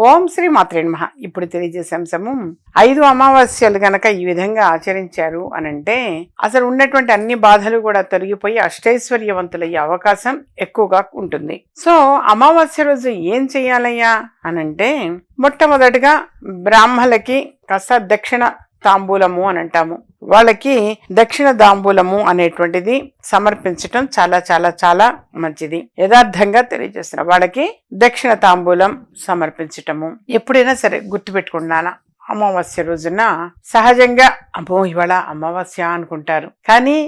ఓం శ్రీ మాత్రే నమః. ఇప్పుడు తెలియజేసే అంశము 5 అమావాస్యలు గనక ఈ విధంగా ఆచరించారు అనంటే అసలు ఉన్నటువంటి అన్ని బాధలు కూడా తొలగిపోయి అష్టైశ్వర్యవంతులయ్యే అవకాశం ఎక్కువగా ఉంటుంది. సో అమావాస్య రోజు ఏం చెయ్యాలయ్యా అనంటే మొట్టమొదటిగా బ్రాహ్మలకి కాస్త దక్షిణ తాంబూలము అని అంటాము. వాళ్ళకి దక్షిణ తాంబూలము అనేటువంటిది సమర్పించటం చాలా చాలా చాలా మంచిది. యథార్థంగా తెలియజేస్తున్నా, వాళ్ళకి దక్షిణ తాంబూలం సమర్పించటము ఎప్పుడైనా సరే గుర్తుపెట్టుకున్నానా. అమావాస్య రోజున సహజంగా అమ్మో ఇవాళ అమావాస్య అనుకుంటారు, కానీ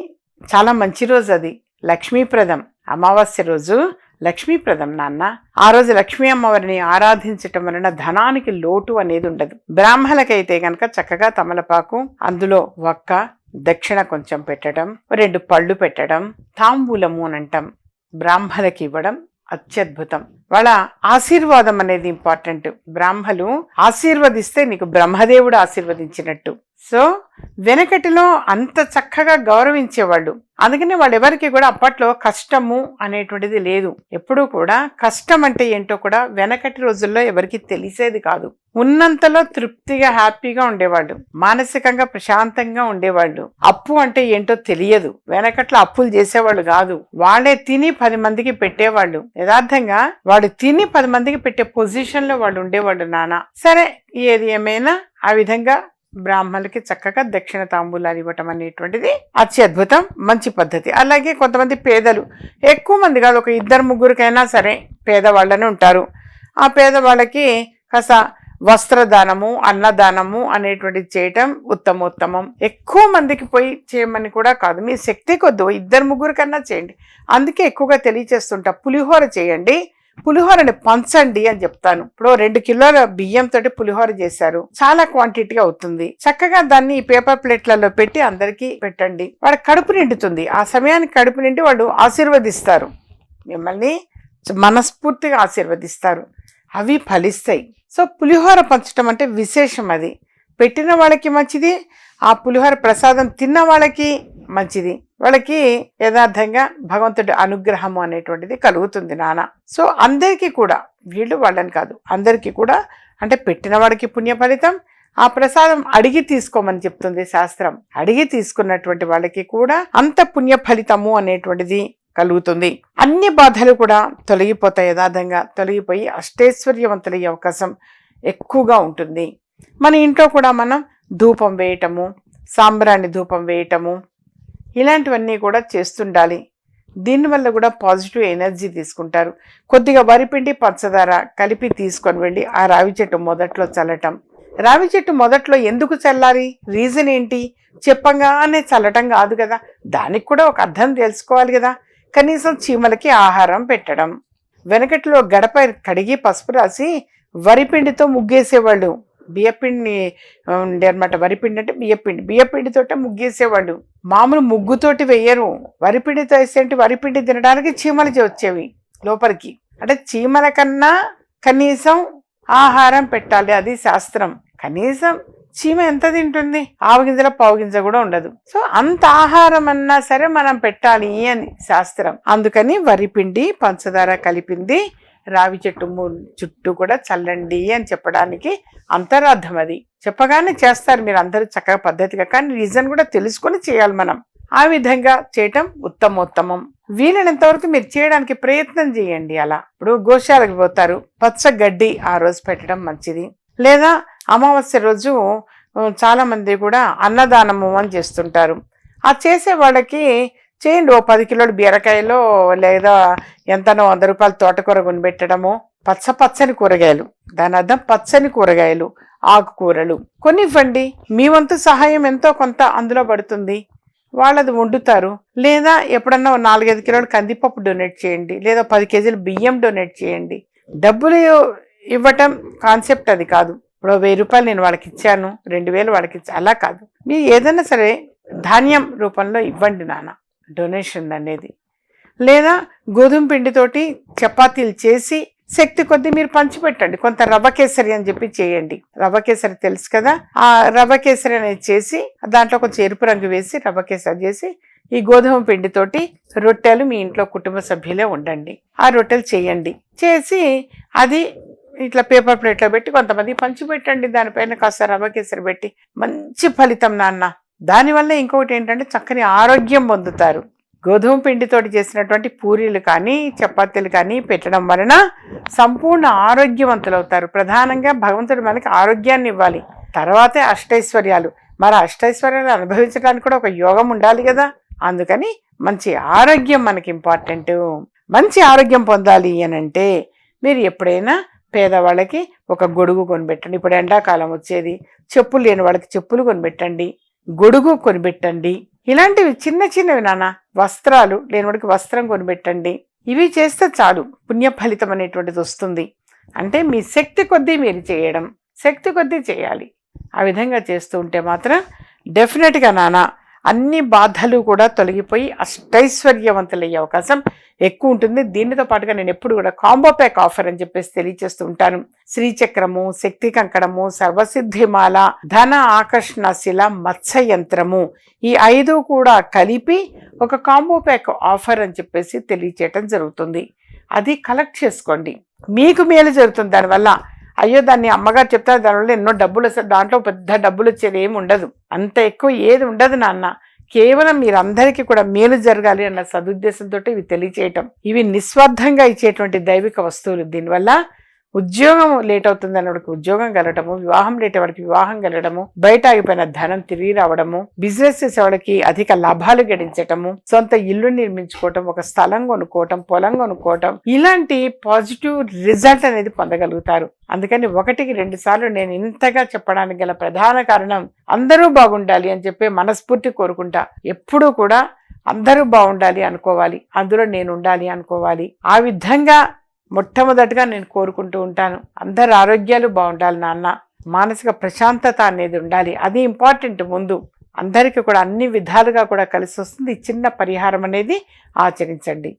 చాలా మంచి రోజు, అది లక్ష్మీప్రదం. అమావాస్య రోజు లక్ష్మీప్రదం నాన్న. ఆ రోజు లక్ష్మీ అమ్మవారిని ఆరాధించటం వలన ధనానికి లోటు అనేది ఉండదు. బ్రాహ్మణులకైతే గనక చక్కగా తమలపాకు, అందులో ఒక్క దక్షిణ కొంచెం పెట్టడం, 2 పళ్ళు పెట్టడం, తాంబూలము అని అంటాం, బ్రాహ్మణులకి ఇవ్వడం అత్యద్భుతం. వాళ్ళ ఆశీర్వాదం అనేది ఇంపార్టెంట్. బ్రాహ్మలు ఆశీర్వదిస్తే నీకు బ్రహ్మదేవుడు ఆశీర్వదించినట్టు. సో వెనకటిలో అంత చక్కగా గౌరవించేవాళ్ళు. అందుకనే వాళ్ళు ఎవరికి కూడా అప్పట్లో కష్టము అనేటువంటిది లేదు. ఎప్పుడూ కూడా కష్టం అంటే ఏంటో కూడా వెనకటి రోజుల్లో ఎవరికి తెలిసేది కాదు. ఉన్నంతలో తృప్తిగా హ్యాపీగా ఉండేవాళ్ళు, మానసికంగా ప్రశాంతంగా ఉండేవాళ్ళు. అప్పు అంటే ఏంటో తెలియదు. వెనకట్లో అప్పులు చేసేవాళ్ళు కాదు, వాళ్ళే తిని 10 మందికి పెట్టేవాళ్ళు. యథార్థంగా వాడు తిని 10 మందికి పెట్టే పొజిషన్ లో వాళ్ళు ఉండేవాళ్ళు నాన్న. సరే, ఏది ఏమైనా ఆ విధంగా బ్రాహ్మణులకి చక్కగా దక్షిణ తాంబూలాలు ఇవ్వటం అనేటువంటిది అత్యద్భుతం, మంచి పద్ధతి. అలాగే కొంతమంది పేదలు, ఎక్కువ మంది కాదు, ఒక 2-3కైనా సరే పేదవాళ్ళని ఉంటారు. ఆ పేదవాళ్ళకి కాస్త వస్త్రదానము, అన్నదానము అనేటువంటిది చేయటం ఉత్తమోత్తమం. ఎక్కువ మందికి పోయి చేయమని కూడా కాదు, మీ శక్తి కొద్దు 2-3కన్నా చేయండి. అందుకే ఎక్కువగా తెలియచేస్తుంటా, పులిహోర చేయండి, పులిహోరని పంచండి అని చెప్తాను. ఇప్పుడు 2 కిలోల బియ్యంతో పులిహోర చేశారు, చాలా క్వాంటిటీ అవుతుంది. చక్కగా దాన్ని పేపర్ ప్లేట్లలో పెట్టి అందరికీ పెట్టండి. వాళ్ళ కడుపు నిండుతుంది. ఆ సమయానికి కడుపు నిండి వాళ్ళు ఆశీర్వదిస్తారు, మిమ్మల్ని మనస్ఫూర్తిగా ఆశీర్వదిస్తారు, అవి ఫలిస్తాయి. సో పులిహోర పంచడం అంటే విశేషం. అది పెట్టిన వాళ్ళకి మంచిది, ఆ పులిహోర ప్రసాదం తిన్న వాళ్ళకి మంచిది. వాళ్ళకి యథార్థంగా భగవంతుడి అనుగ్రహము అనేటువంటిది కలుగుతుంది నాన్న. సో అందరికీ కూడా, వీళ్ళు వాళ్ళని కాదు, అందరికీ కూడా అంటే పెట్టిన వాడికి పుణ్య ఫలితం, ఆ ప్రసాదం అడిగి తీసుకోమని చెప్తుంది శాస్త్రం. అడిగి తీసుకున్నటువంటి వాళ్ళకి కూడా అంత పుణ్య ఫలితము అనేటువంటిది కలుగుతుంది. అన్ని బాధలు కూడా తొలగిపోతాయి, యథార్థంగా తొలగిపోయి అష్టైశ్వర్యవంతులయ్యే అవకాశం ఎక్కువగా ఉంటుంది. మన ఇంట్లో కూడా మనం ధూపం వేయటము, సాంబ్రాణి ధూపం వేయటము, ఇలాంటివన్నీ కూడా చేస్తుండాలి. దీనివల్ల కూడా పాజిటివ్ ఎనర్జీ తీసుకుంటారు. కొద్దిగా వరిపిండి పంచదార కలిపి తీసుకొని వెళ్ళి ఆ రావి చెట్టు మొదట్లో చల్లటం. రావి చెట్టు మొదట్లో ఎందుకు చల్లాలి, రీజన్ ఏంటి, చెప్పంగానే చల్లటం కాదు కదా, దానికి కూడా ఒక అర్థం తెలుసుకోవాలి కదా. కనీసం చీమలకి ఆహారం పెట్టడం. వెనకట్లో గడప కడిగి పసుపు రాసి వరిపిండితో ముగ్గేసేవాళ్ళు. బియ్యపిండి ఉండే అనమాట, వరిపిండి అంటే బియ్యపిండితోటే ముగ్గేసేవాళ్ళు. మామూలు ముగ్గుతోటి వేయరు, వరిపిండితో వేసేంటి, వరిపిండి తినడానికి చీమలు వచ్చేవి లోపలికి. అంటే చీమల కన్నా కనీసం ఆహారం పెట్టాలి, అది శాస్త్రం. కనీసం చీమ ఎంత తింటుంది, ఆవగింజల పావుగింజ కూడా ఉండదు. సో అంత ఆహారం అన్నా సరే మనం పెట్టాలి అని శాస్త్రం. అందుకని వరిపిండి పంచదార కలిపింది రావి చెట్టు చుట్టూ కూడా చల్లండి అని చెప్పడానికి అంతరార్థం. అది చెప్పగానే చేస్తారు మీరు అందరూ చక్కగా పద్ధతిగా, కానీ రీజన్ కూడా తెలుసుకొని చేయాలి మనం. ఆ విధంగా చేయటం ఉత్తమోత్తమం. వీలైనంత వరకు మీరు చేయడానికి ప్రయత్నం చేయండి. అలా ఇప్పుడు గోశాలకు పోతారు, పచ్చ గడ్డి ఆ రోజు పెట్టడం మంచిది. లేదా అమావాస్య రోజు చాలా మంది కూడా అన్నదానము అని చేస్తుంటారు. ఆ చేసే వాళ్ళకి చేయండి, ఓ 10 కిలోలు బీరకాయలు లేదా ఎంతనో 100 రూపాయలు తోటకూర కొనిపెట్టడము. పచ్చని కూరగాయలు, దాని అర్థం పచ్చని కూరగాయలు, ఆకుకూరలు కొనివ్వండి. మీ వంతు సహాయం ఎంతో కొంత అందులో పడుతుంది, వాళ్ళది వండుతారు. లేదా ఎప్పుడన్నా 4-5 కిలోలు కందిపప్పు డొనేట్ చేయండి, లేదా 10 కేజీలు బియ్యం డొనేట్ చేయండి. డబ్బులు ఇవ్వటం కాన్సెప్ట్ అది కాదు. ఇప్పుడు 1000 రూపాయలు నేను వాళ్ళకి ఇచ్చాను, 2000 వాళ్ళకి ఇచ్చాను, అలా కాదు. మీరు ఏదైనా సరే ధాన్యం రూపంలో ఇవ్వండి నాన్న, డొనేషన్ అనేది. లేదా గోధుమ పిండితోటి చపాతీలు చేసి శక్తి కొద్దీ మీరు పంచిపెట్టండి. కొంత రవ్వ కేసరి అని చెప్పి చేయండి. రవ్వ కేసరి తెలుసు కదా, ఆ రవ్వ కేసరి అనేది చేసి దాంట్లో కొంచెం ఎరుపు రంగు వేసి రవ్వ కేసరి చేసి ఈ గోధుమ పిండితోటి రొట్టెలు మీ ఇంట్లో కుటుంబ సభ్యులే ఉండండి, ఆ రొట్టెలు చేయండి. చేసి అది ఇట్లా పేపర్ ప్లేట్లో పెట్టి కొంతమంది పంచిపెట్టండి, దానిపైన కాస్త రవ్వ కేసరి పెట్టి. మంచి ఫలితం నాన్న. దానివల్ల ఇంకొకటి ఏంటంటే చక్కని ఆరోగ్యం పొందుతారు. గోధుమ పిండితోటి చేసినటువంటి పూరీలు కానీ చపాతీలు కానీ పెట్టడం వలన సంపూర్ణ ఆరోగ్యవంతులు అవుతారు. ప్రధానంగా భగవంతుడు మనకి ఆరోగ్యాన్ని ఇవ్వాలి, తర్వాతే అష్టైశ్వర్యాలు. మరి అష్టైశ్వర్యాలు అనుభవించడానికి కూడా ఒక యోగం ఉండాలి కదా. అందుకని మంచి ఆరోగ్యం మనకి ఇంపార్టెంట్. మంచి ఆరోగ్యం పొందాలి అని అంటే మీరు ఎప్పుడైనా పేదవాళ్ళకి ఒక గొడుగు కొనిపెట్టండి. ఇప్పుడు ఎండాకాలం వచ్చేది, చెప్పులు లేని వాళ్ళకి చెప్పులు కొనిపెట్టండి, గొడుగు కొనిపెట్టండి. ఇలాంటివి చిన్న చిన్నవి నాన్న. వస్త్రాలు లేనివాడికి వస్త్రం కొనిపెట్టండి. ఇవి చేస్తే చాలు, పుణ్య ఫలితం అనేటువంటిది వస్తుంది. అంటే మీ శక్తి కొద్దీ మీరు చేయడం, శక్తి కొద్దీ చేయాలి. ఆ విధంగా చేస్తూ ఉంటే మాత్రం డెఫినెట్గా నాన్న అన్ని బాధలు కూడా తొలగిపోయి అష్టైశ్వర్యవంతులయ్యే అవకాశం ఎక్కువ ఉంటుంది. దీనితో పాటుగా నేను ఎప్పుడు కూడా కాంబో ప్యాక్ ఆఫర్ అని చెప్పేసి తెలియజేస్తూ ఉంటాను. శ్రీచక్రము, శక్తి కంకణము, సర్వసిద్ధిమాల, ధన ఆకర్షణ శిల, మత్స్య యంత్రము, ఈ 5 కూడా కలిపి ఒక కాంబో ప్యాక్ ఆఫర్ అని చెప్పేసి తెలియచేయటం జరుగుతుంది. అది కలెక్ట్ చేసుకోండి, మీకు మేలు జరుగుతుంది దానివల్ల. అయ్యో దాన్ని అమ్మగారు చెప్తారు దానివల్ల ఎన్నో డబ్బులు వస్తాయి, దాంట్లో పెద్ద డబ్బులు వచ్చేది ఏమి ఉండదు, అంత ఎక్కువ ఏది ఉండదు నాన్న. కేవలం మీరందరికీ కూడా మేలు జరగాలి అన్న సదుద్దేశంతో ఇవి తెలియచేయటం. ఇవి నిస్వార్థంగా ఇచ్చేటువంటి దైవిక వస్తువులు. దీనివల్ల ఉద్యోగం లేట్ అవుతుంది అన్నవాడికి ఉద్యోగం కలగడము, వివాహం లేట్ అయ్యేవాడికి వివాహం కలగడము, బయట ఆగిపోయిన ధనం తిరిగి రావడము, బిజినెస్ చేసేవాడికి అధిక లాభాలు గడించటము, సొంత ఇల్లు నిర్మించుకోవటం, ఒక స్థలం కొనుక్కోవటం, పొలం కొనుక్కోవటం, ఇలాంటి పాజిటివ్ రిజల్ట్ అనేది పొందగలుగుతారు. అందుకని 1కి 2 సార్లు నేను ఇంతగా చెప్పడానికి గల ప్రధాన కారణం అందరూ బాగుండాలి అని చెప్పి మనస్ఫూర్తి కోరుకుంటా. ఎప్పుడూ కూడా అందరూ బాగుండాలి అనుకోవాలి, అందులో నేను ఉండాలి అనుకోవాలి. ఆ విధంగా మొట్టమొదటిగా నేను కోరుకుంటూ ఉంటాను. అందరి ఆరోగ్యాలు బాగుండాలి నాన్న, మానసిక ప్రశాంతత అనేది ఉండాలి, అది ఇంపార్టెంట్. ముందు అందరికీ కూడా అన్ని విధాలుగా కూడా కలిసి వస్తుంది. చిన్న పరిహారం అనేది ఆచరించండి.